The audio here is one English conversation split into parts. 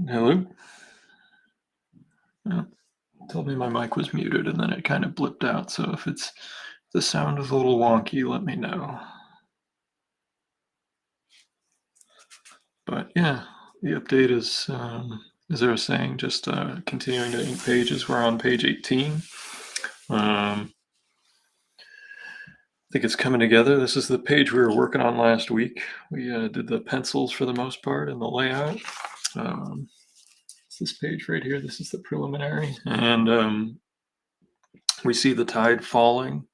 Hello? Yeah, told me my mic was muted and then it kind of blipped out. So if the sound is a little wonky, let me know. But yeah, the update is, as I was saying, just continuing to ink pages. We're on page 18. I think it's coming together. This is the page we were working on last week. We did the pencils for the most part and the layout. It's this page right here. This is the preliminary. And we see the tide falling.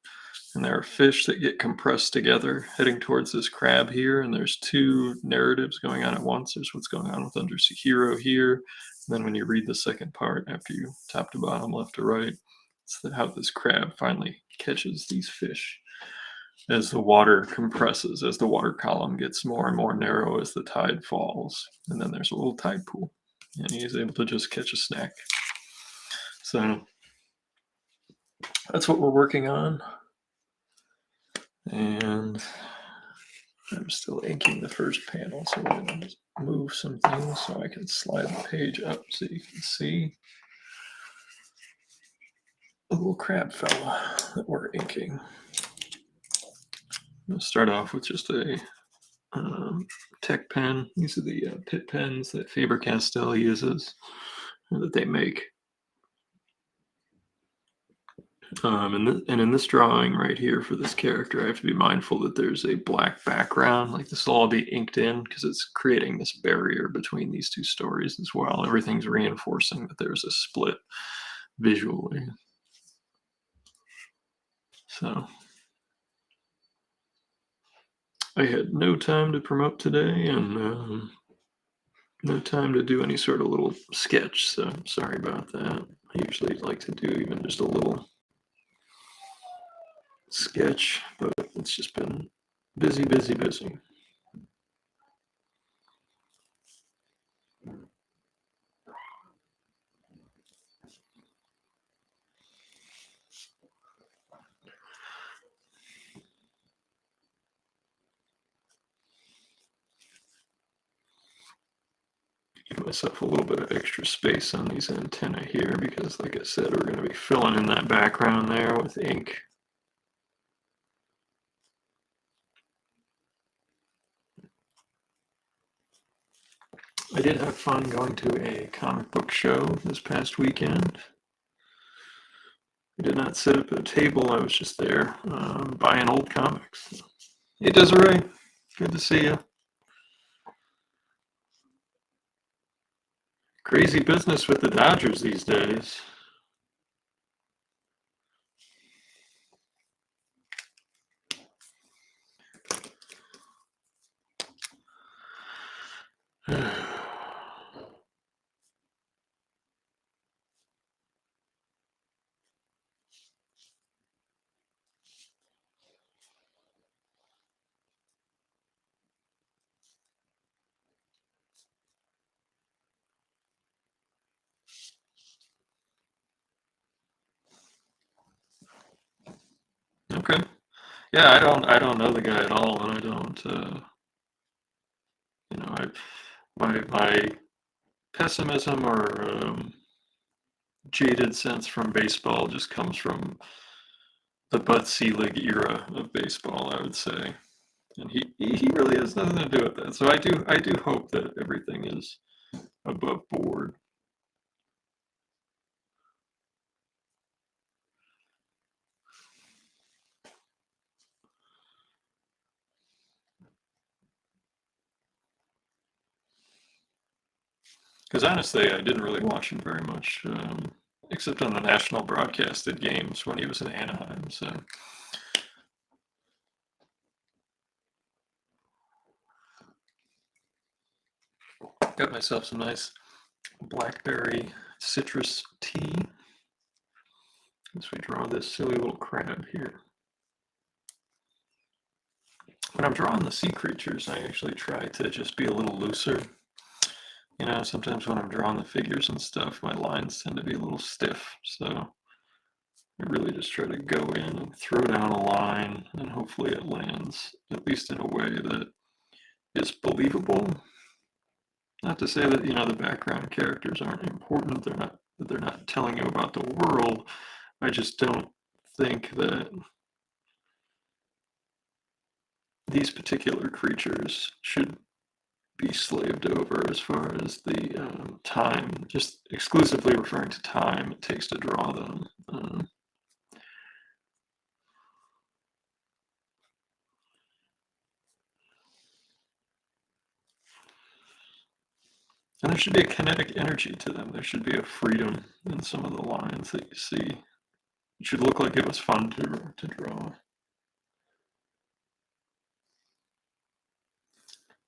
And there are fish that get compressed together heading towards this crab here. And there's two narratives going on at once. There's what's going on with Undersea Hero here. And then when you read the second part, after you top to bottom, left to right, it's how this crab finally catches these fish as the water compresses, as the water column gets more and more narrow as the tide falls. And then there's a little tide pool. And he's able to just catch a snack. So that's what we're working on. And I'm still inking the first panel, so we're going to just move some things so I can slide the page up so you can see a little crab fella that we're inking. I'm going to start off with just a tech pen. These are the pit pens that Faber-Castell uses, or that they make. And in this drawing right here for this character, I have to be mindful that there's a black background. Like this will all be inked in because it's creating this barrier between these two stories as well. Everything's reinforcing that there's a split visually. So I had no time to promote today and no time to do any sort of little sketch. So sorry about that. I usually like to do even just a little sketch, but it's just been busy. Give myself a little bit of extra space on these antennae here because, like I said, we're going to be filling in that background there with ink. I did have fun going to a comic book show this past weekend. I did not sit up at a table. I was just there buying old comics. Hey, Desiree. Good to see you. Crazy business with the Dodgers these days. Okay. Yeah, I don't know the guy at all, and I don't my pessimism or jaded sense from baseball just comes from the Bud Selig era of baseball, I would say, and he really has nothing to do with that. So I do hope that everything is above board. Because honestly, I didn't really watch him very much, except on the national broadcasted games when he was in Anaheim. So. Got myself some nice blackberry citrus tea as we draw this silly little crab here. When I'm drawing the sea creatures, I actually try to just be a little looser. You know, sometimes when I'm drawing the figures and stuff, my lines tend to be a little stiff. So I really just try to go in and throw down a line, and hopefully it lands, at least in a way that is believable. Not to say that, the background characters aren't important. They're not telling you about the world. I just don't think that these particular creatures should be slaved over as far as the time, just exclusively referring to time it takes to draw them. And there should be a kinetic energy to them. There should be a freedom in some of the lines that you see. It should look like it was fun to draw.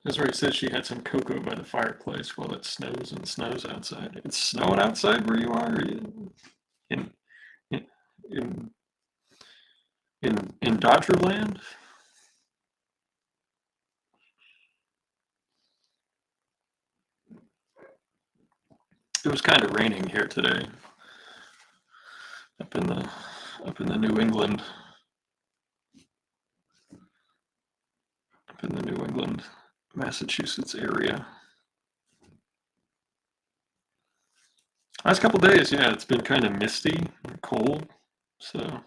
That's where he says she had some cocoa by the fireplace while it snows and snows outside. It's snowing outside where you are? In in in in Dodgerland? It was kind of raining here today. Up in the New England Massachusetts area. Last couple days, yeah, it's been kind of misty and cold, so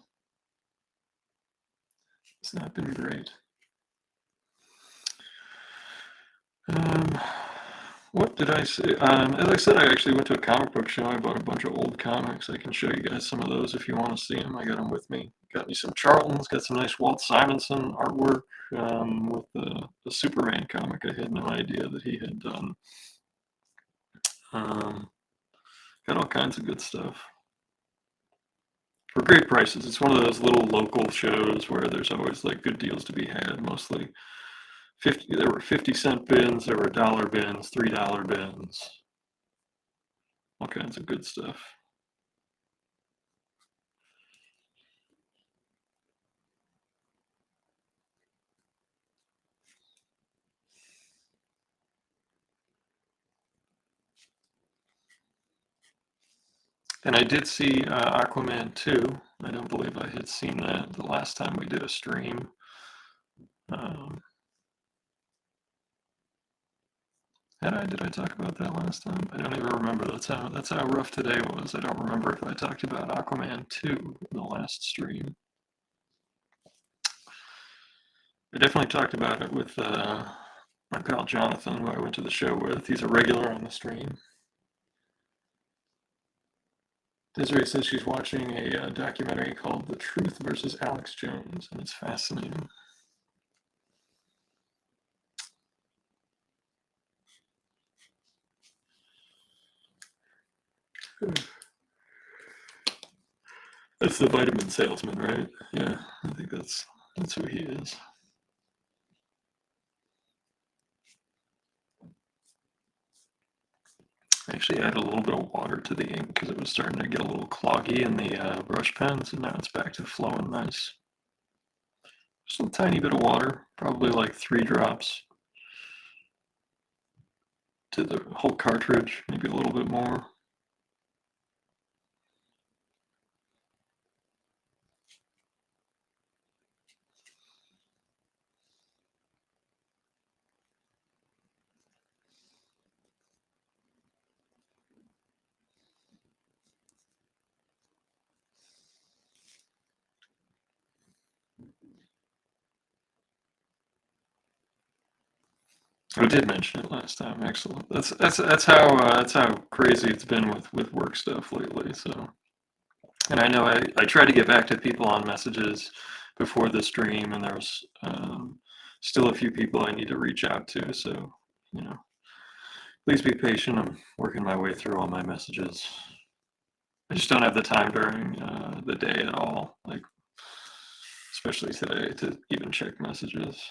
it's not been great. What did I say? As I said, I actually went to a comic book show. I bought a bunch of old comics. I can show you guys some of those if you want to see them. I got them with me. Got me some Charltons, got some nice Walt Simonson artwork with the Superman comic. I had no idea that he had done. Got all kinds of good stuff for great prices. It's one of those little local shows where there's always like good deals to be had. Mostly 50. There were 50-cent bins. There were dollar bins, $3 bins. All kinds of good stuff. And I did see Aquaman 2. I don't believe I had seen that the last time we did a stream. Did I talk about that last time? I don't even remember. That's how rough today was. I don't remember if I talked about Aquaman 2 in the last stream. I definitely talked about it with my pal Jonathan, who I went to the show with. He's a regular on the stream. Desiree says she's watching a documentary called The Truth versus Alex Jones, and it's fascinating. That's the vitamin salesman, right? Yeah, I think that's who he is. I actually added a little bit of water to the ink because it was starting to get a little cloggy in the brush pens, and now it's back to flowing nice. Just a tiny bit of water, probably like 3 drops to the whole cartridge, maybe a little bit more. I did mention it last time. Excellent. That's how crazy it's been with work stuff lately. So, and I know I tried to get back to people on messages before the stream, and there was still a few people I need to reach out to. So, please be patient. I'm working my way through all my messages. I just don't have the time during the day at all, like especially today, to even check messages.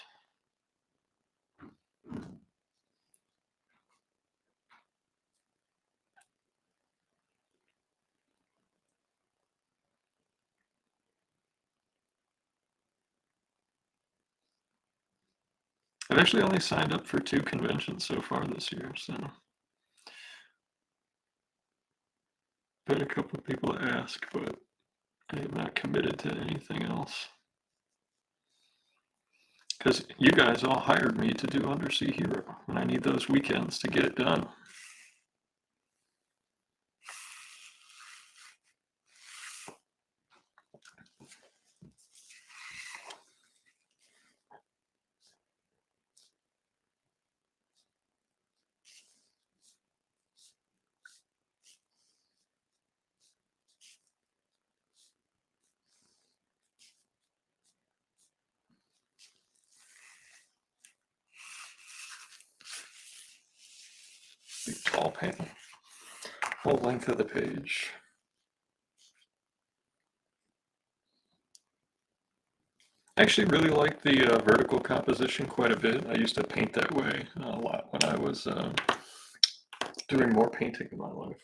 I've actually only signed up for 2 conventions so far this year, so I've had a couple of people ask, but I am not committed to anything else. because you guys all hired me to do Undersea Hero, and I need those weekends to get it done. Big tall panel, full length of the page. I actually really like the vertical composition quite a bit. I used to paint that way a lot when I was doing more painting in my life.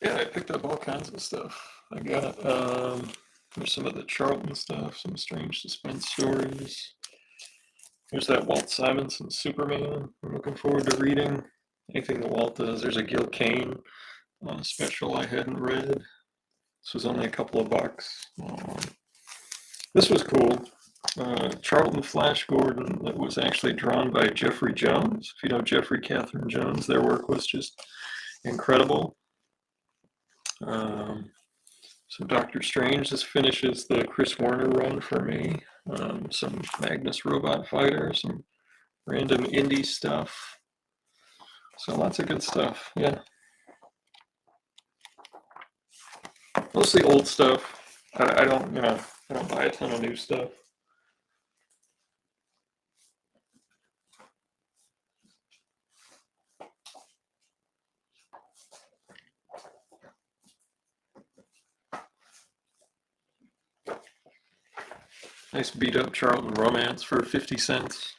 Yeah, I picked up all kinds of stuff. I got there's some of the Charlton stuff, some strange suspense stories. There's that Walt Simonson Superman I'm looking forward to reading. Anything that Walt does. There's a Gil Kane special I hadn't read. This was only a couple of bucks. This was cool. Charlton Flash Gordon, that was actually drawn by Jeffrey Jones. If you know Jeffrey Catherine Jones, their work was just incredible. So Doctor Strange, this finishes the Chris Warner run for me. Some Magnus Robot Fighter, some random indie stuff. So lots of good stuff, yeah. Mostly old stuff. I don't buy a ton of new stuff. Nice beat up Charlton romance for 50 cents.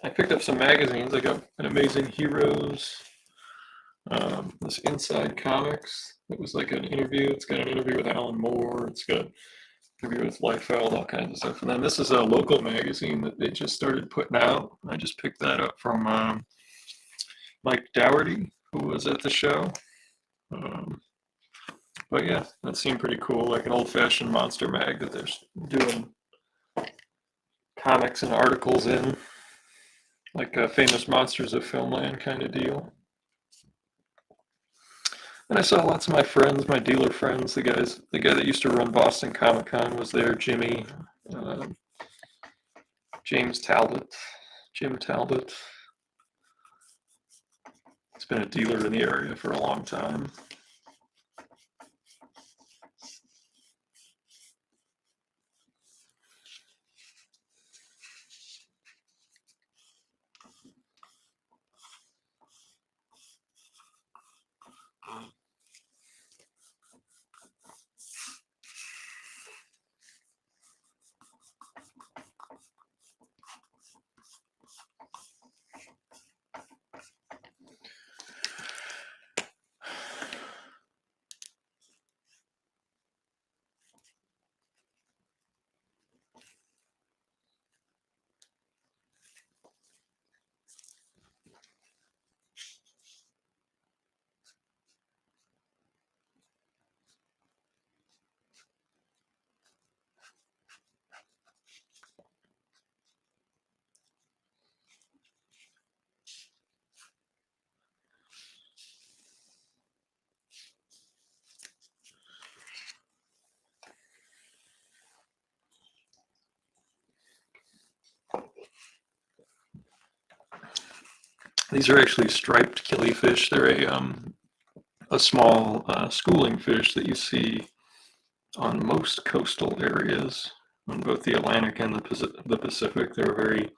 I picked up some magazines. I got an Amazing Heroes, this Inside Comics. It was like an interview. It's got an interview with Alan Moore. It's got an interview with Liefeld, all kinds of stuff. And then this is a local magazine that they just started putting out. I just picked that up from Mike Dougherty, who was at the show. But yeah, that seemed pretty cool, like an old-fashioned monster mag that they're doing comics and articles in, like a Famous Monsters of Filmland kind of deal. And I saw lots of my friends, my dealer friends, the guy that used to run Boston Comic Con was there, Jimmy, Jim Talbot. He's been a dealer in the area for a long time. These are actually striped killifish. They're a small schooling fish that you see on most coastal areas, on both the Atlantic and the Pacific. They're a very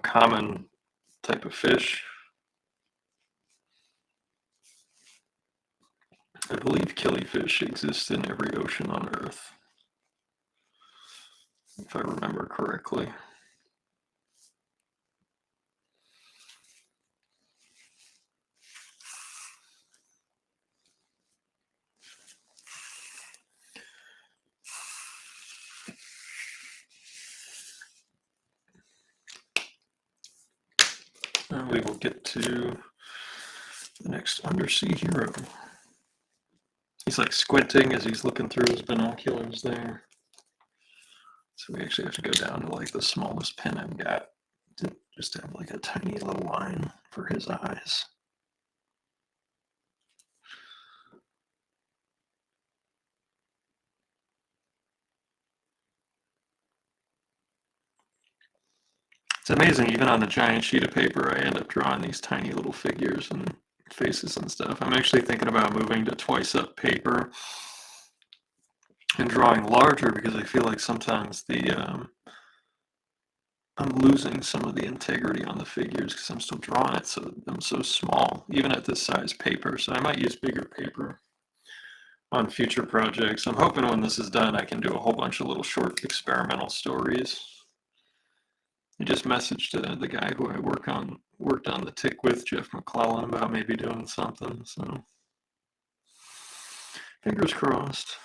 common type of fish. I believe killifish exist in every ocean on Earth, if I remember correctly. And we will get to the next Undersea Hero. He's like squinting as he's looking through his binoculars there. So we actually have to go down to like the smallest pen I've got to just have like a tiny little line for his eyes. It's amazing, even on a giant sheet of paper, I end up drawing these tiny little figures and faces and stuff. I'm actually thinking about moving to twice up paper and drawing larger because I feel like sometimes I'm losing some of the integrity on the figures because I'm still drawing it, so I'm so small, even at this size paper. So I might use bigger paper on future projects. I'm hoping when this is done, I can do a whole bunch of little short experimental stories. I just messaged the guy who I worked on the tick with, Jeff McClellan, about maybe doing something. So fingers crossed.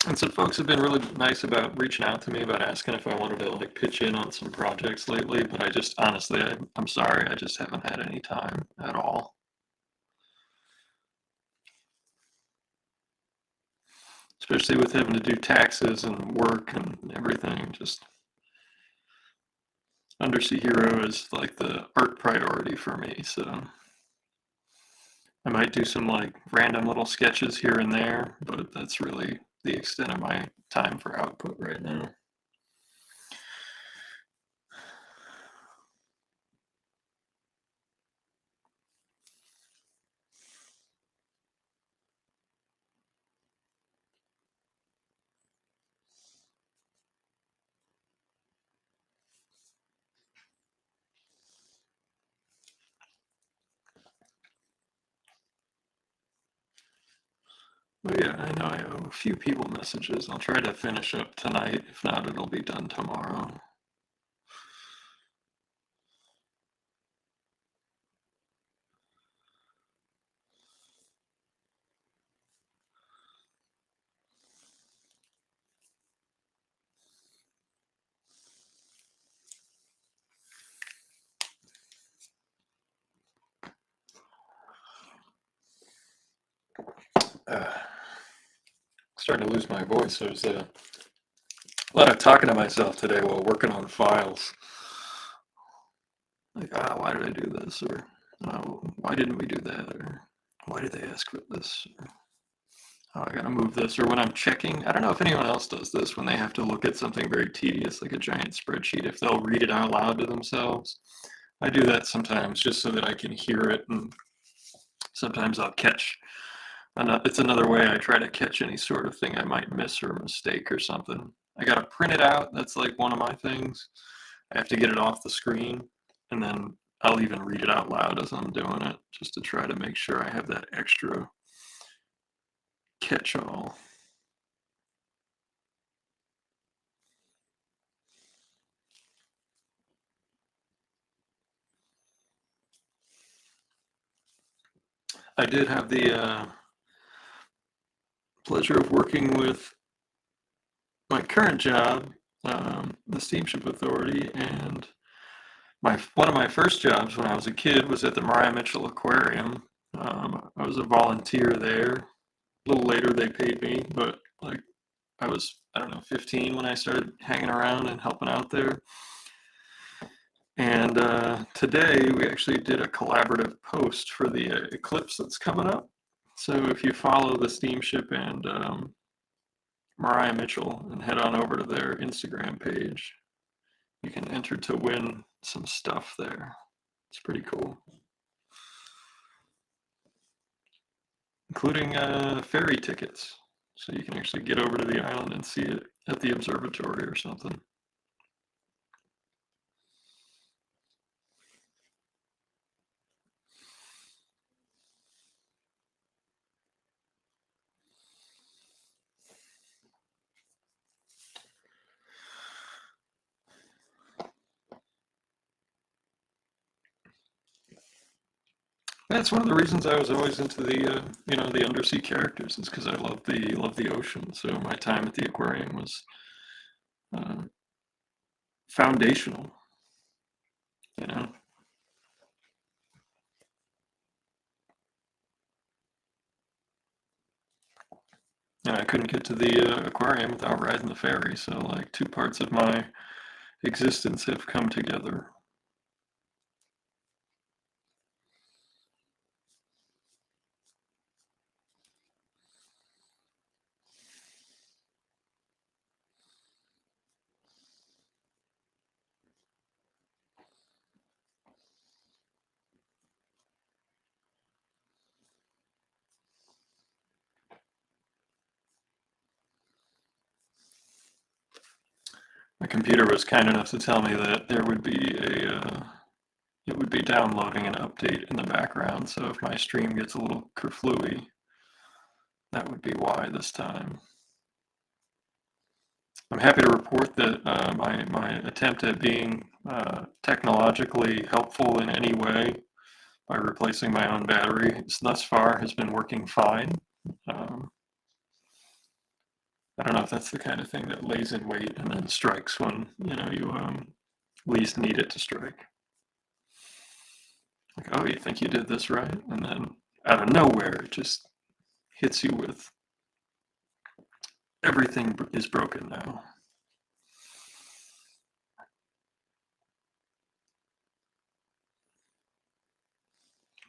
And some folks have been really nice about reaching out to me about asking if I wanted to like pitch in on some projects lately, but I just honestly, I'm sorry, I just haven't had any time at all. Especially with having to do taxes and work and everything. Just Undersea Hero is like the art priority for me, so I might do some like random little sketches here and there, but that's really the extent of my time for output right now. But yeah, I know I owe a few people messages. I'll try to finish up tonight. If not, it'll be done tomorrow. Starting to lose my voice. There's a lot of talking to myself today while working on files. Like, why did I do this? Or why didn't we do that? Or why did they ask for this? Or, I gotta move this. Or when I'm checking, I don't know if anyone else does this when they have to look at something very tedious, like a giant spreadsheet, if they'll read it out loud to themselves. I do that sometimes just so that I can hear it, and sometimes I'll catch. It's another way I try to catch any sort of thing I might miss or mistake or something. I gotta print it out. That's like one of my things. I have to get it off the screen, and then I'll even read it out loud as I'm doing it, just to try to make sure I have that extra catch-all. I did have the pleasure of working with my current job, the Steamship Authority, and one of my first jobs when I was a kid was at the Mariah Mitchell Aquarium. I was a volunteer there. A little later they paid me, but like I was, I don't know, 15 when I started hanging around and helping out there. And today we actually did a collaborative post for the eclipse that's coming up. So if you follow the Steamship and Mariah Mitchell and head on over to their Instagram page, you can enter to win some stuff there. It's pretty cool. Including ferry tickets. So you can actually get over to the island and see it at the observatory or something. That's one of the reasons I was always into the the undersea characters, is because I love the ocean. So my time at the aquarium was uh, foundational. You know, and I couldn't get to the aquarium without riding the ferry. So like two parts of my existence have come together. My computer was kind enough to tell me that there would be it would be downloading an update in the background. So if my stream gets a little kerflooey, that would be why this time. I'm happy to report that my attempt at being technologically helpful in any way by replacing my own battery thus far has been working fine. Um, I don't know if that's the kind of thing that lays in wait and then strikes when you least need it to strike. Like, oh, you think you did this right, and then out of nowhere it just hits you with everything is broken now.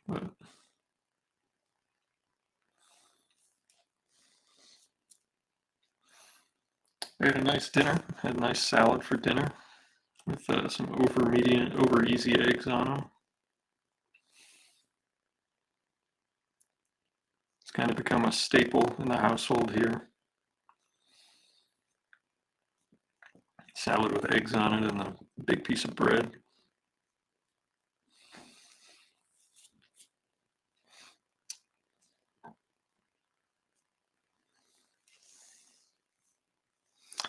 But I had a nice dinner. Had a nice salad for dinner with some over easy eggs on them. It's kind of become a staple in the household here. Salad with eggs on it and a big piece of bread.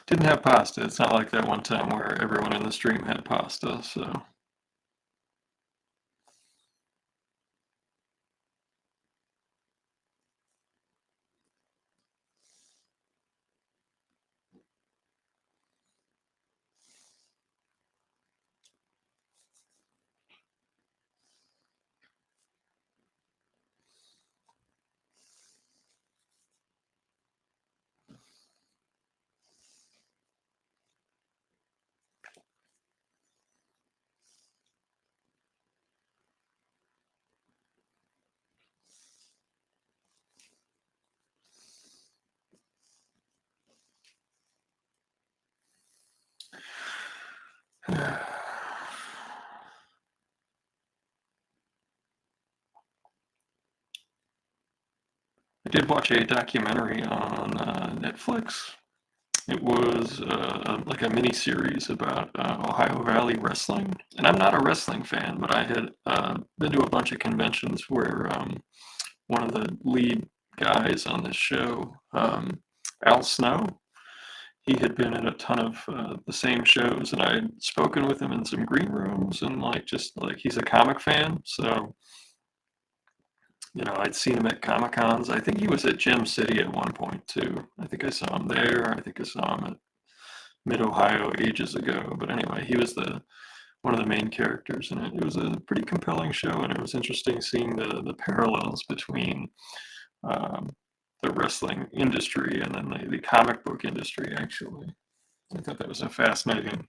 Didn't have pasta. It's not like that one time where everyone in the stream had pasta, so. I did watch a documentary on Netflix. It was like a mini series about Ohio Valley wrestling, and I'm not a wrestling fan, but I had been to a bunch of conventions where one of the lead guys on this show, Al Snow, he had been in a ton of the same shows, and I had spoken with him in some green rooms, and like just like he's a comic fan, so I'd seen him at Comic Cons. I think he was at Gem City at one point too. I think I saw him there. I think I saw him at Mid Ohio ages ago. But anyway, he was the one of the main characters in it. It was a pretty compelling show, and it was interesting seeing the parallels between um, the wrestling industry and then the comic book industry. Actually, I thought that was a fascinating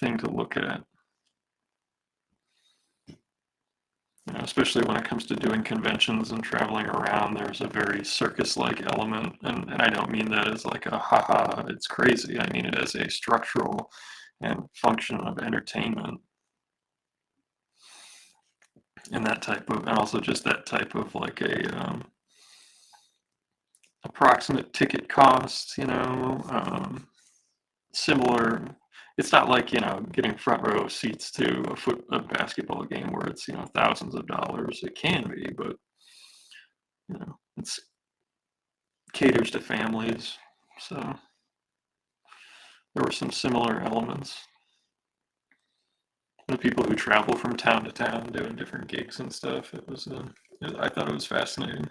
thing to look at. Especially when it comes to doing conventions and traveling around, there's a very circus-like element, and I don't mean that as like a haha, it's crazy. I mean it as a structural and function of entertainment, and also just that type of like a approximate ticket cost, similar. It's not like getting front row seats to a basketball game where it's thousands of dollars. It can be, but it's caters to families, so there were some similar elements. the people who travel from town to town doing different gigs and stuff. It was, I thought it was fascinating.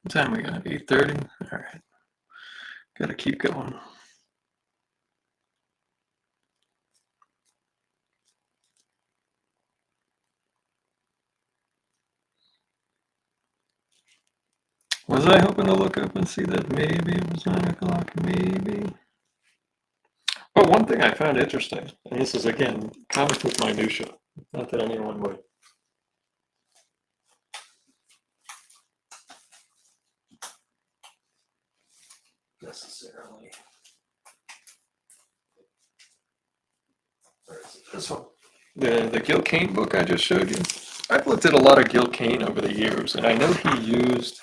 What time we got? 8:30? All right. Gotta keep going. Was I hoping to look up and see that maybe it was 9 o'clock? Maybe. But one thing I found interesting, and this is again comic book minutia, not that anyone would necessarily. This one, the Gil Kane book I just showed you. I've looked at a lot of Gil Kane over the years, and I know he used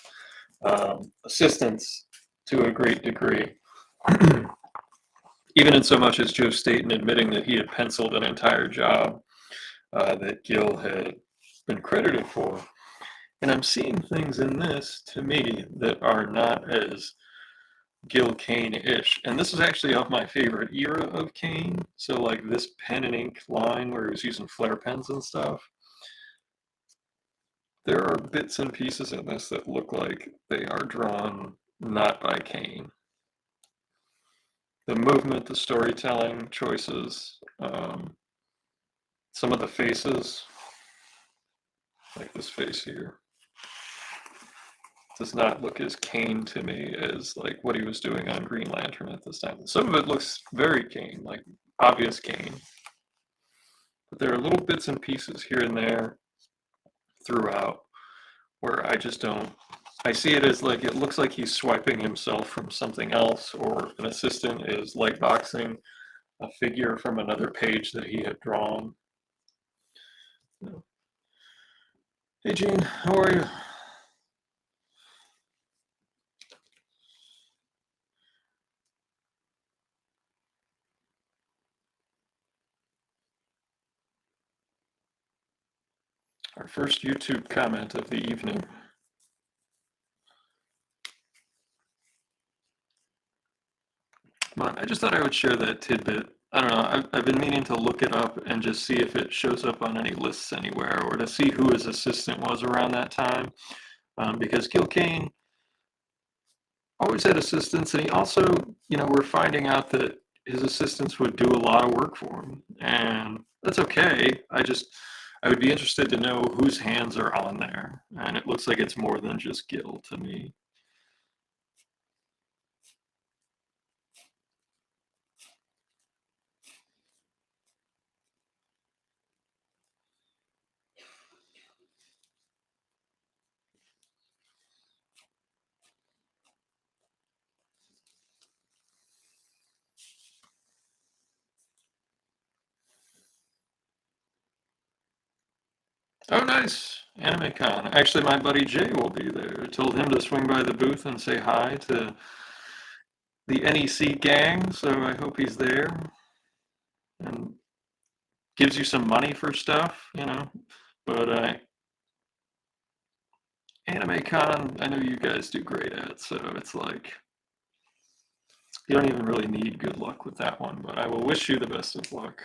assistants to a great degree. Even in so much as Joe Staten admitting that he had penciled an entire job that Gil had been credited for. And I'm seeing things in this, to me, that are not as Gil Kane-ish. And this is actually of my favorite era of Kane. So like this pen and ink line where he was using flare pens and stuff. There are bits and pieces in this that look like they are drawn not by Kane. The movement, the storytelling choices, some of the faces, like this face here, does not look as Kane to me as like what he was doing on Green Lantern at this time. Some of it looks very Kane, like obvious Kane. But there are little bits and pieces here and there throughout where I just don't, I see it as like, it looks like he's swiping himself from something else, or an assistant is light boxing a figure from another page that he had drawn. Hey Gene, how are you? Our first YouTube comment of the evening. I just thought I would share that tidbit. I don't know, I've been meaning to look it up and just see if it shows up on any lists anywhere, or to see who his assistant was around that time. Because Gil Kane always had assistants, and he also, we're finding out that his assistants would do a lot of work for him, and that's okay. I would be interested to know whose hands are on there, and it looks like it's more than just Gil to me. Oh, nice. AnimeCon. Actually, my buddy Jay will be there. I told him to swing by the booth and say hi to the NEC gang, so I hope he's there and gives you some money for stuff, But AnimeCon, I know you guys do great at, so it's like, you don't even really need good luck with that one, but I will wish you the best of luck.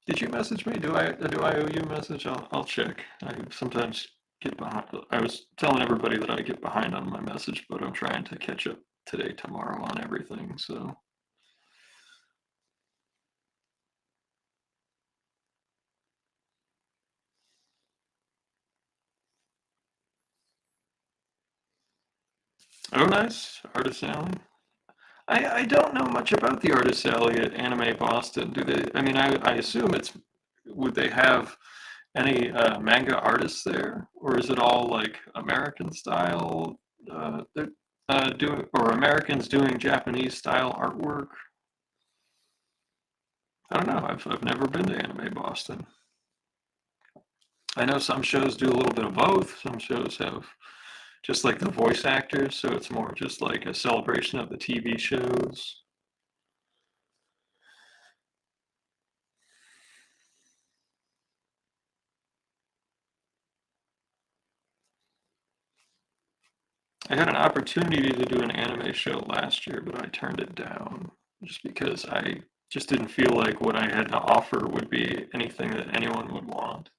Did you message me? Do I owe you a message? I'll check. I sometimes get behind. I was telling everybody that I get behind on my message, but I'm trying to catch up today, tomorrow on everything. So Oh, nice. Artist Alley. I don't know much about the Artist Alley at Anime Boston. Do they? I mean, I assume it's. Would they have any manga artists there, or is it all like American style? They're doing or Americans doing Japanese style artwork. I don't know. I've never been to Anime Boston. I know some shows do a little bit of both. Some shows have just like the voice actors, so it's more just like a celebration of the TV shows. I had an opportunity to do an anime show last year, but I turned it down just because I just didn't feel like what I had to offer would be anything that anyone would want.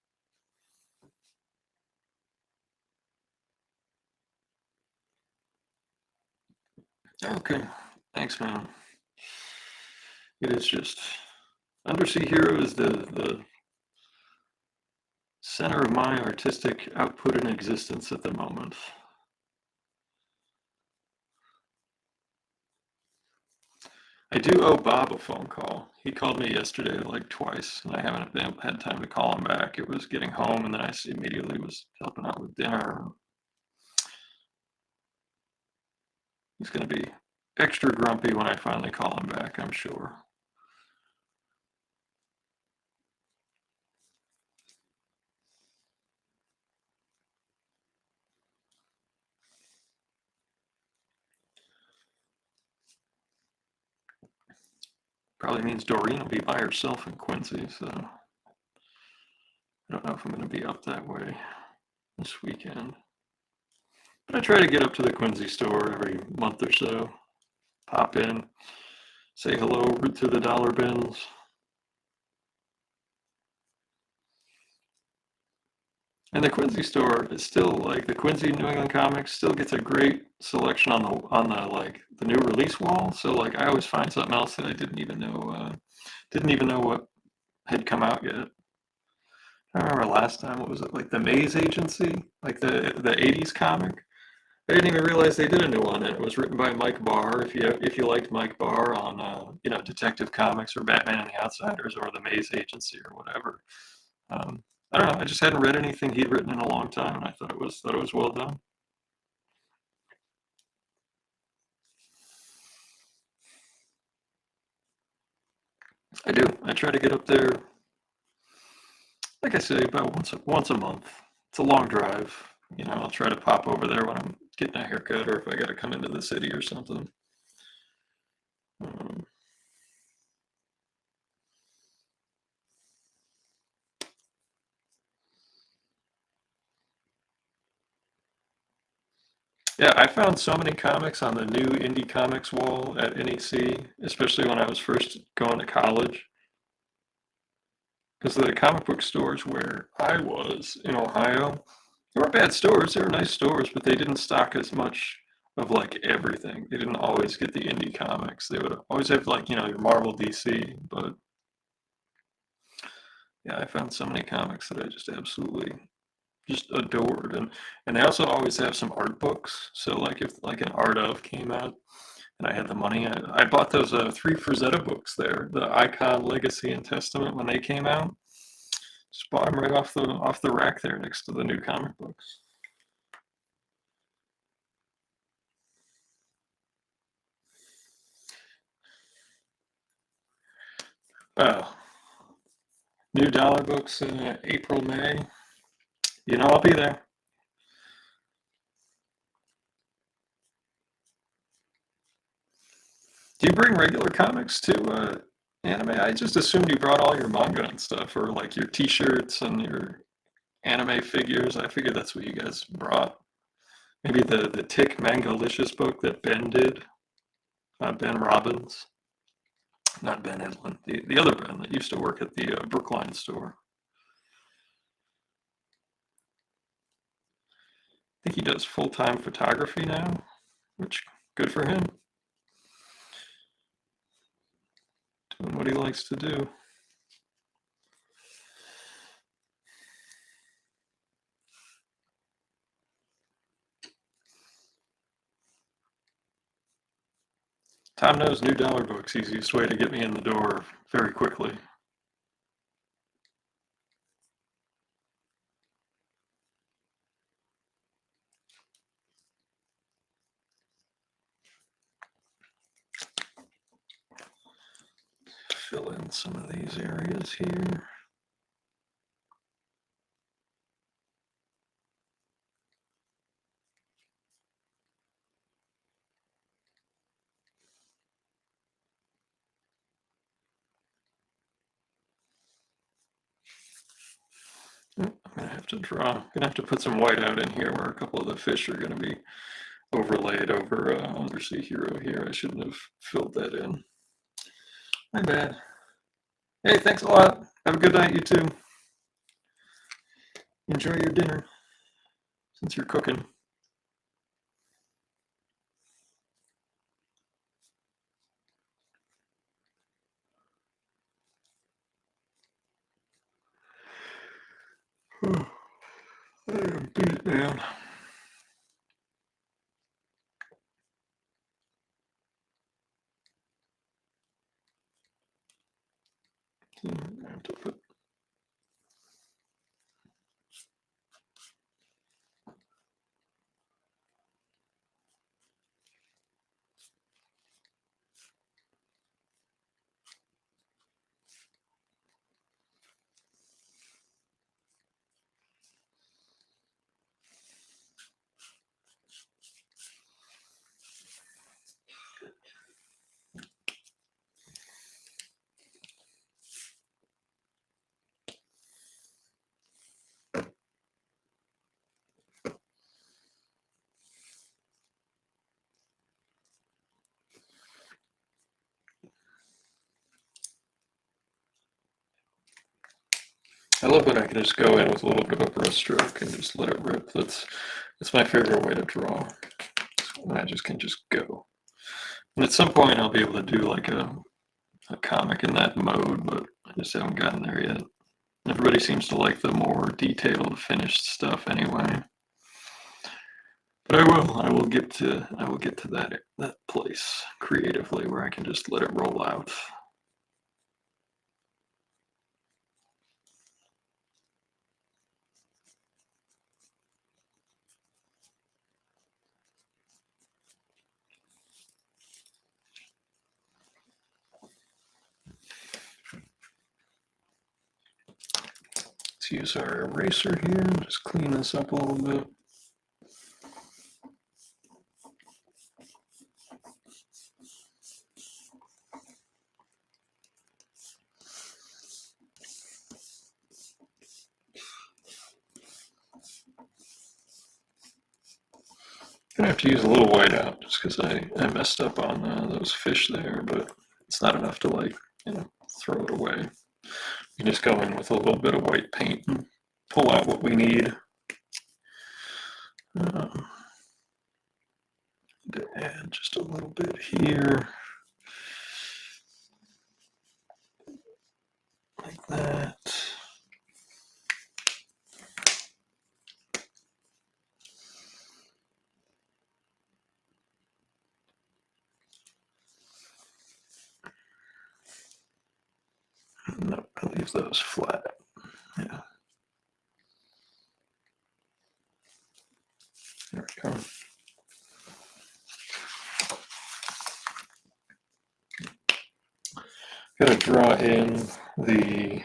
Okay, thanks, man. It is just Undersea Hero is the center of my artistic output in existence at the moment. I do owe Bob a phone call. He called me yesterday like twice, and I haven't had time to call him back. It was getting home, and then I immediately was helping out with dinner. He's going to be extra grumpy when I finally call him back, I'm sure. Probably means Doreen will be by herself in Quincy, so I don't know if I'm going to be up that way this weekend. But I try to get up to the Quincy store every month or so, pop in, say hello, root through the dollar bins. And the Quincy store is still like the Quincy New England Comics still gets a great selection on the like the new release wall. So like I always find something else that I didn't even know what had come out yet. I remember last time, what was it, like the Maze Agency, like the '80s comic. I didn't even realize they did a new one, and it was written by Mike Barr. If you liked Mike Barr on Detective Comics or Batman and the Outsiders or the Maze Agency or whatever, I don't know. I just hadn't read anything he'd written in a long time, and I thought it was well done. I do. I try to get up there, like I say, about once a month. It's a long drive. I'll try to pop over there when I'm getting a haircut or if I got to come into the city or something. Um, yeah, I found so many comics on the new indie comics wall at NEC, especially when I was first going to college. Because the comic book stores where I was in Ohio, they weren't bad stores. They were nice stores, but they didn't stock as much of like everything. They didn't always get the indie comics. They would always have like, your Marvel DC. But yeah, I found so many comics that I just absolutely just adored. And they also always have some art books. So like if like an Art of came out and I had the money, I bought those three Frazetta books there, the Icon, Legacy, and Testament when they came out. Just bought them right off the rack there next to the new comic books. Oh, new dollar books in April, May. I'll be there. Do you bring regular comics to anime? I just assumed you brought all your manga and stuff, or like your T-shirts and your anime figures. I figured that's what you guys brought. Maybe the Tick Mangalicious book that Ben did, Ben Robbins, not Ben Edlund, the other Ben that used to work at the Brookline store. I think he does full-time photography now, which good for him. Doing what he likes to do. Tom knows new dollar books, easiest way to get me in the door very quickly. Fill in some of these areas here. I'm gonna have to put some white out in here where a couple of the fish are gonna be overlaid over Undersea Hero here. I shouldn't have filled that in. My bad. Hey, thanks a lot. Have a good night, you too. Enjoy your dinner, since you're cooking. I am beat, man. I have to put. I love when I can just go in with a little bit of a brush stroke and just let it rip. That's my favorite way to draw. When I just can just go. And at some point I'll be able to do like a comic in that mode, but I just haven't gotten there yet. Everybody seems to like the more detailed, finished stuff anyway. But I will get to that place creatively where I can just let it roll out. Let's use our eraser here, just clean this up a little bit. Gonna have to use a little white out just because I messed up on those fish there, but it's not enough to like, throw it away. You just go in with a little bit of white paint and pull out what we need. To add just a little bit here, like that. No, I'll leave those flat. Yeah. There we go. Gotta draw in the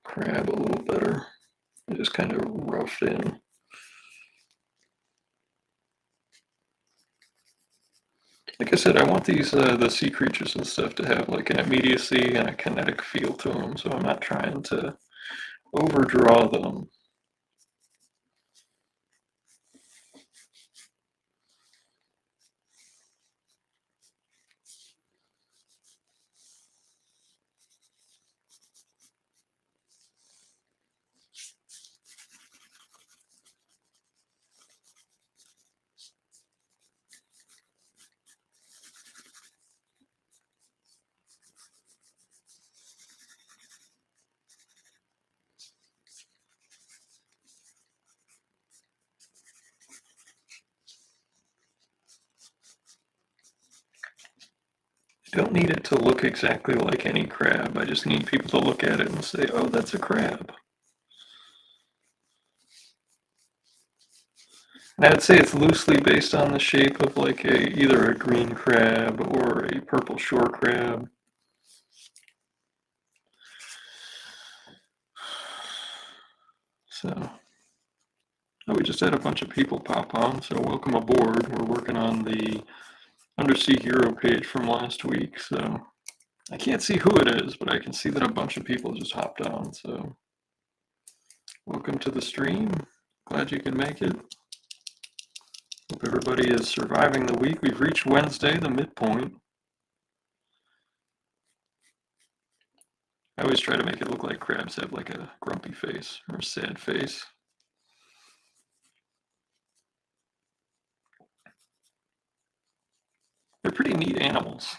crab a little better. I just kind of roughed in. Like I said, I want these the sea creatures and stuff to have like an immediacy and a kinetic feel to them, so I'm not trying to overdraw them. I don't need it to look exactly like any crab. I just need people to look at it and say, oh, that's a crab. And I would say it's loosely based on the shape of like either a green crab or a purple shore crab. So, oh, we just had a bunch of people pop on, so welcome aboard. We're working on the Undersea Hero page from last week, so I can't see who it is, but I can see that a bunch of people just hopped on, so welcome to the stream. Glad you can make it. Hope everybody is surviving the week. We've reached Wednesday, the midpoint. I always try to make it look like crabs have like a grumpy face or a sad face. They're pretty neat animals.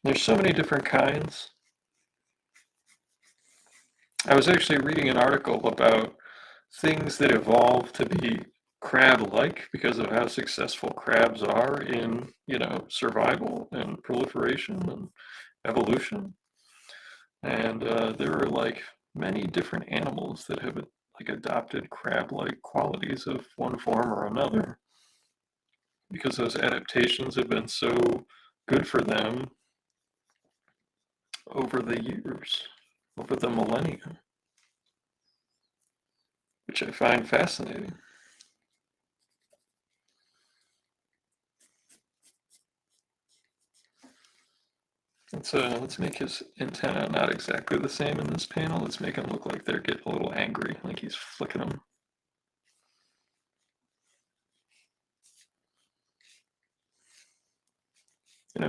There's so many different kinds. I was actually reading an article about things that evolved to be crab-like because of how successful crabs are in, survival and proliferation and evolution. And there are like many different animals that have like adopted crab-like qualities of one form or another because those adaptations have been so good for them over the years, over the millennia, which I find fascinating. Let's make his antenna not exactly the same in this panel. Let's make him look like they're getting a little angry, like he's flicking them.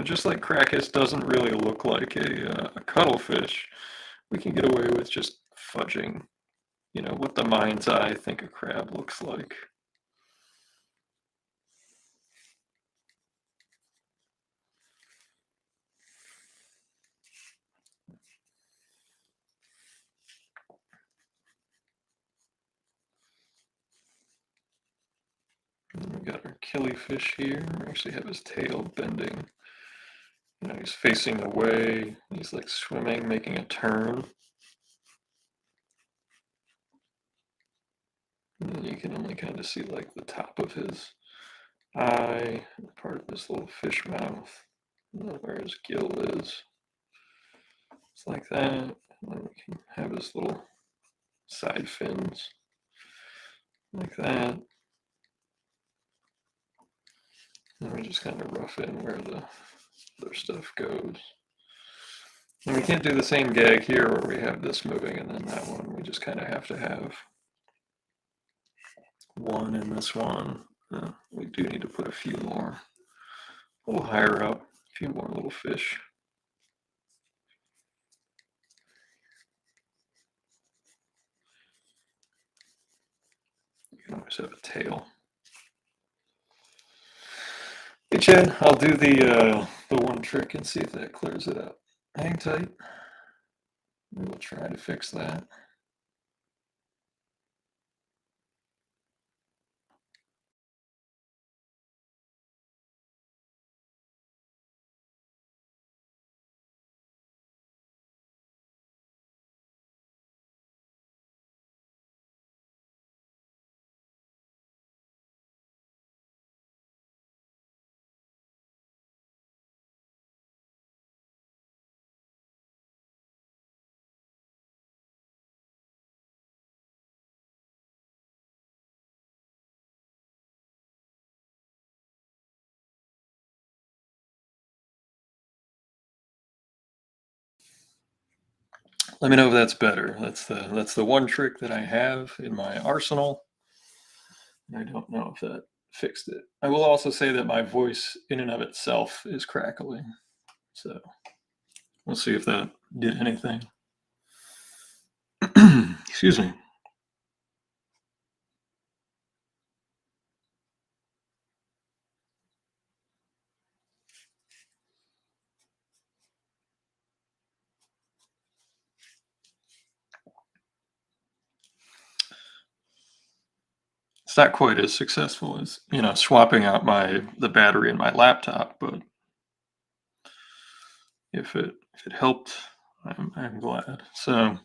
Just like Crackus doesn't really look like a cuttlefish, we can get away with just fudging, what the mind's eye think a crab looks like. And we got our killifish here. We actually have his tail bending. He's facing away. He's like swimming, making a turn. And you can only kind of see like the top of his eye, part of his little fish mouth, where his gill is. It's like that. And then we can have his little side fins, like that. And we just kind of rough in where the other stuff goes. And we can't do the same gag here where we have this moving and then that one. We just kind of have to have one in this one. We do need to put a few more, a little higher up, a few more little fish. You can always have a tail. Hey Chad, I'll do the one trick and see if that clears it up. Hang tight. We will try to fix that. Let me know if that's better. That's the one trick that I have in my arsenal. I don't know if that fixed it. I will also say that my voice in and of itself is crackling. So we'll see if that did anything. Excuse me. It's not quite as successful as, swapping out the battery in my laptop, but if it helped, I'm glad. So,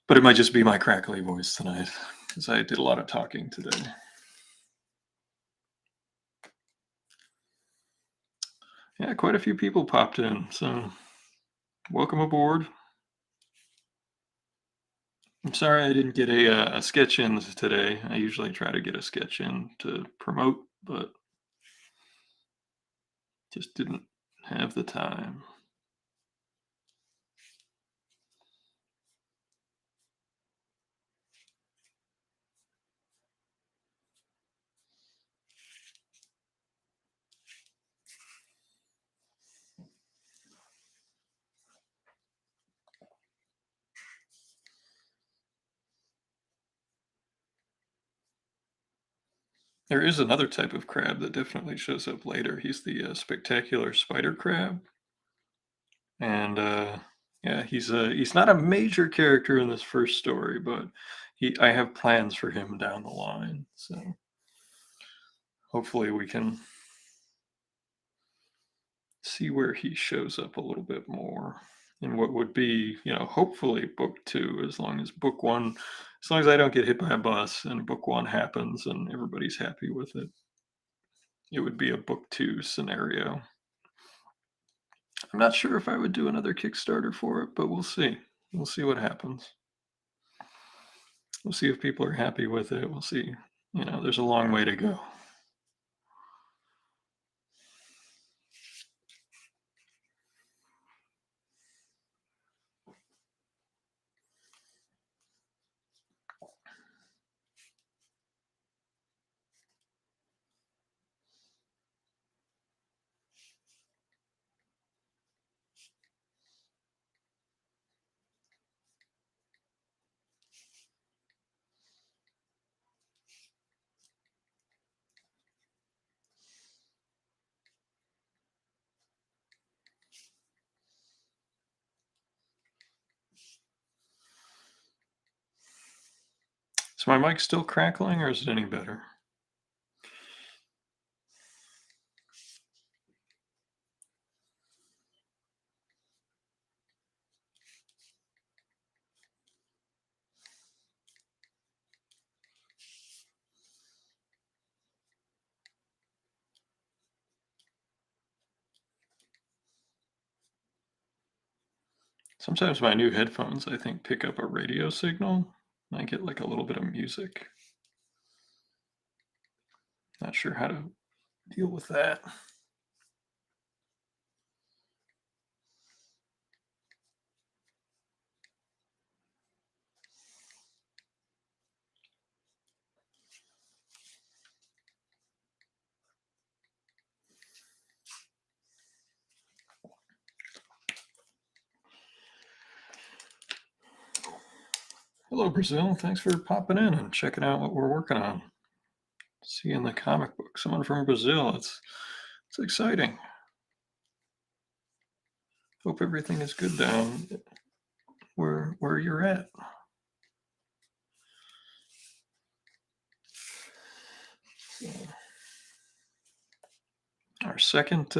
but it might just be my crackly voice tonight because I did a lot of talking today. Yeah, quite a few people popped in, so welcome aboard. I'm sorry I didn't get a sketch in today. I usually try to get a sketch in to promote, but just didn't have the time. There is another type of crab that definitely shows up later. He's the spectacular spider crab, and yeah, he's not a major character in this first story, but I have plans for him down the line. So hopefully we can see where he shows up a little bit more in what would be, hopefully book two, as long as I don't get hit by a bus and book one happens and everybody's happy with it, it would be a book two scenario. I'm not sure if I would do another Kickstarter for it, but we'll see. We'll see what happens. We'll see if people are happy with it. We'll see. There's a long way to go. Is my mic still crackling or is it any better? Sometimes my new headphones, I think, pick up a radio signal. I get like a little bit of music. Not sure how to deal with that. Hello, Brazil. Thanks for popping in and checking out what we're working on. Seeing the comic book. Someone from Brazil. It's exciting. Hope everything is good down where you're at. So, our second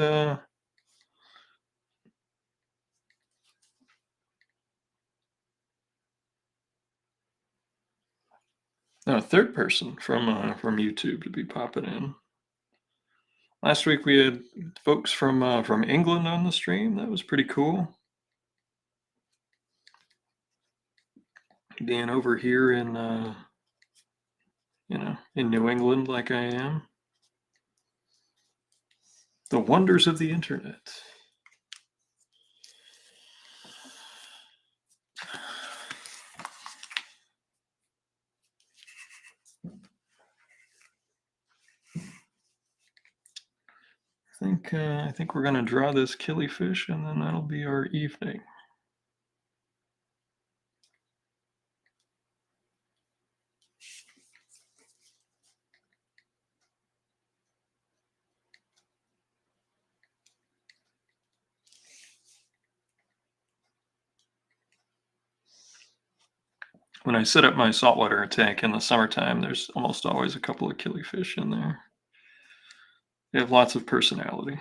no, third person from YouTube to be popping in. Last week we had folks from England on the stream. That was pretty cool. Being over here in in New England like I am. The wonders of the internet. I think we're gonna draw this killifish and then that'll be our evening. When I set up my saltwater tank in the summertime, there's almost always a couple of killifish in there. They have lots of personality.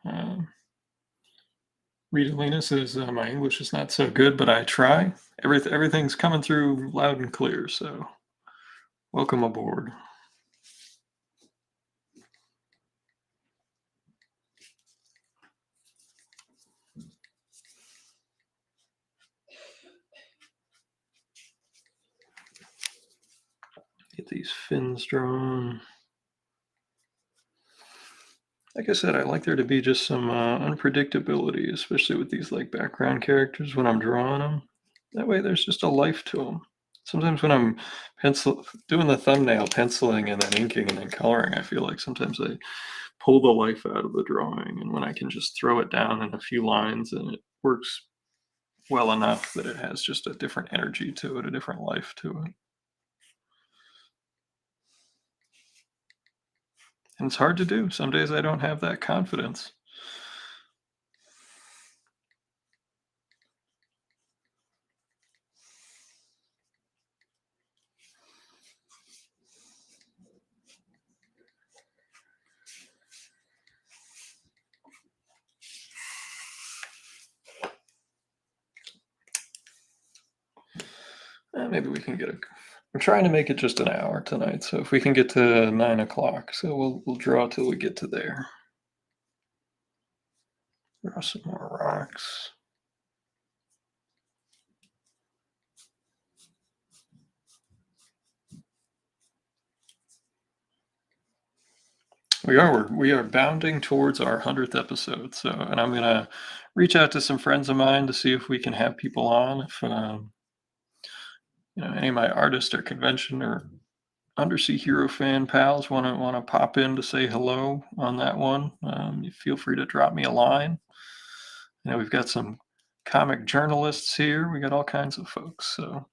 Um, Rita says my English is not so good, but I try. Everything's coming through loud and clear, so welcome aboard. Get these fins drawn. Like I said, I like there to be just some unpredictability, especially with these like background characters when I'm drawing them. That way, there's just a life to them. Sometimes when I'm doing the thumbnail, penciling and then inking and then coloring, I feel like sometimes I pull the life out of the drawing, and when I can just throw it down in a few lines and it works well enough that it has just a different energy to it, a different life to it. And it's hard to do. Some days I don't have that confidence. Maybe we can get a. We're trying to make it just an hour tonight, so if we can get to 9 o'clock, so we'll draw till we get to there. Draw some more rocks. We are bounding towards our 100th episode. So, and I'm gonna reach out to some friends of mine to see if we can have people on. If any of my artist or convention or Undersea Hero fan pals want to pop in to say hello on that one, you feel free to drop me a line. We've got some comic journalists here. We got all kinds of folks. So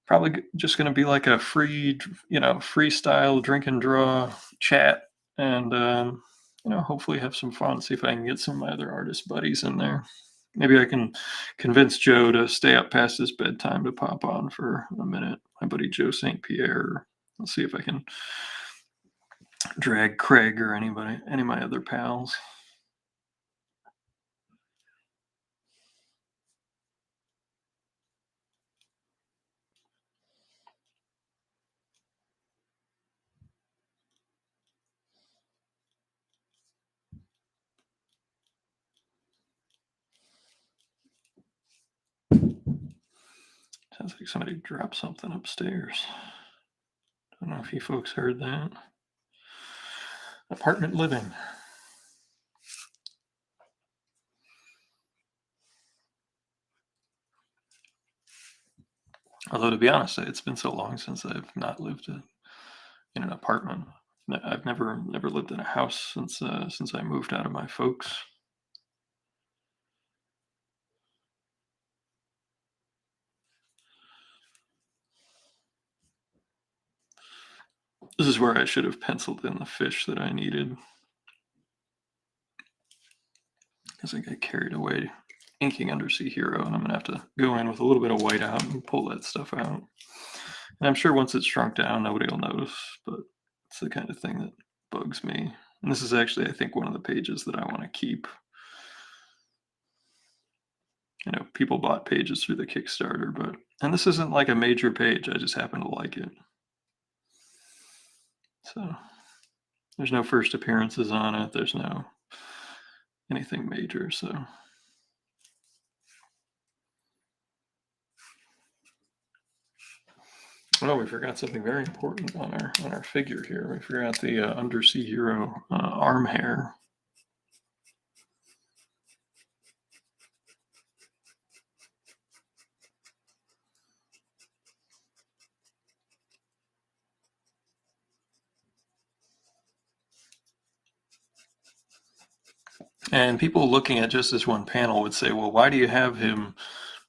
probably just going to be like a free, freestyle drink and draw chat, and hopefully have some fun. See if I can get some of my other artist buddies in there. Maybe I can convince Joe to stay up past his bedtime to pop on for a minute. My buddy Joe St. Pierre. I'll see if I can drag Craig or any of my other pals. Sounds like somebody dropped something upstairs. Don't know if you folks heard that. Apartment living. Although, to be honest, it's been so long since I've not lived in an apartment. I've never lived in a house since I moved out of my folks. This is where I should have penciled in the fish that I needed, because I got carried away inking Undersea Hero, and I'm gonna have to go in with a little bit of white out and pull that stuff out. And I'm sure once it's shrunk down, nobody will notice, but it's the kind of thing that bugs me. And this is actually, I think, one of the pages that I want to keep. People bought pages through the Kickstarter, and this isn't like a major page. I just happen to like it. So there's no first appearances on it. There's no anything major. So we forgot something very important on our figure here. We forgot the Undersea Hero arm hair. And people looking at just this one panel would say, well, why do you have him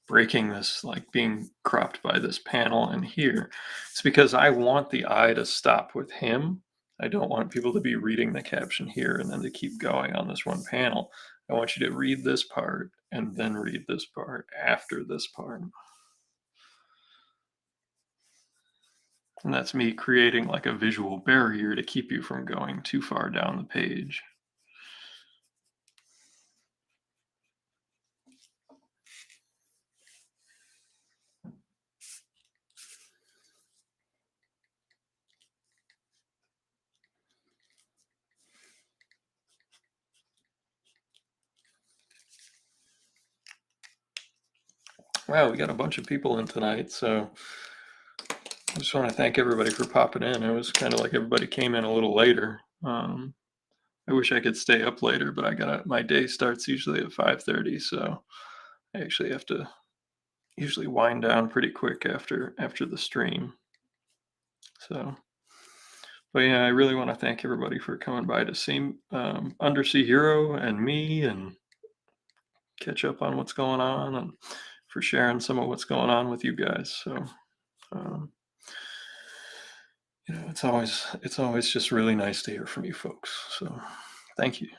breaking this, like being cropped by this panel in here. It's because I want the eye to stop with him. I don't want people to be reading the caption here and then to keep going on this one panel. I want you to read this part and then read this part after this part. And that's me creating like a visual barrier to keep you from going too far down the page. Wow, we got a bunch of people in tonight, so I just want to thank everybody for popping in. It was kind of like everybody came in a little later. I wish I could stay up later, but my day starts usually at 5:30, so I actually have to usually wind down pretty quick after the stream. So, but yeah, I really want to thank everybody for coming by to see Undersea Hero and me and catch up on what's going on and for sharing some of what's going on with you guys. So, um, it's always just really nice to hear from you folks. So, thank you.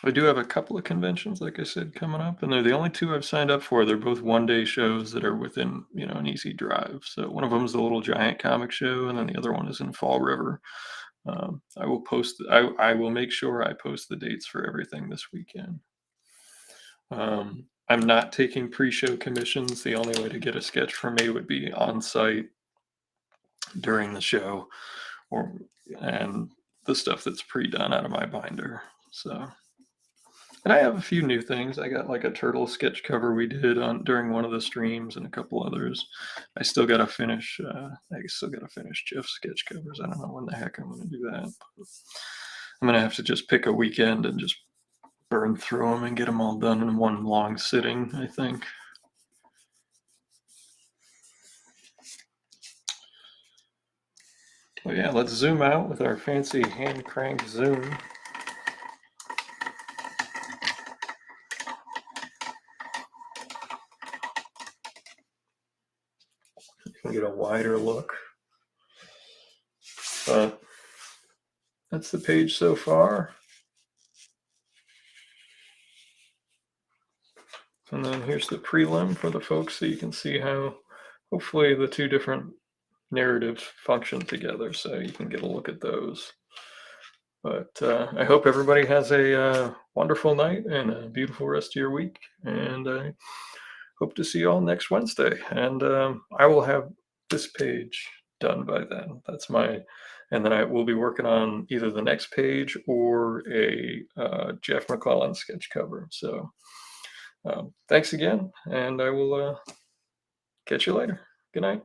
I do have a couple of conventions, like I said, coming up, and they're the only two I've signed up for. They're both one-day shows that are within, an easy drive. So one of them is the Little Giant comic show, and then the other one is in Fall River. I will post. I will make sure I post the dates for everything this weekend. I'm not taking pre-show commissions. The only way to get a sketch from me would be on site during the show, or and the stuff that's pre-done out of my binder. So. And I have a few new things. I got like a turtle sketch cover we did on during one of the streams, and a couple others. I still got to finish. I still got to finish Jeff's sketch covers. I don't know when the heck I'm going to do that. But I'm going to have to just pick a weekend and just burn through them and get them all done in one long sitting, I think. Well, yeah, let's zoom out with our fancy hand crank zoom. You can get a wider look. But that's the page so far. And then here's the prelim for the folks so you can see how hopefully the two different narratives function together, so you can get a look at those. But I hope everybody has a wonderful night and a beautiful rest of your week. And I hope to see you all next Wednesday. And I will have this page done by then. And then I will be working on either the next page or a Jeff McClellan sketch cover. So thanks again, and I will catch you later. Good night.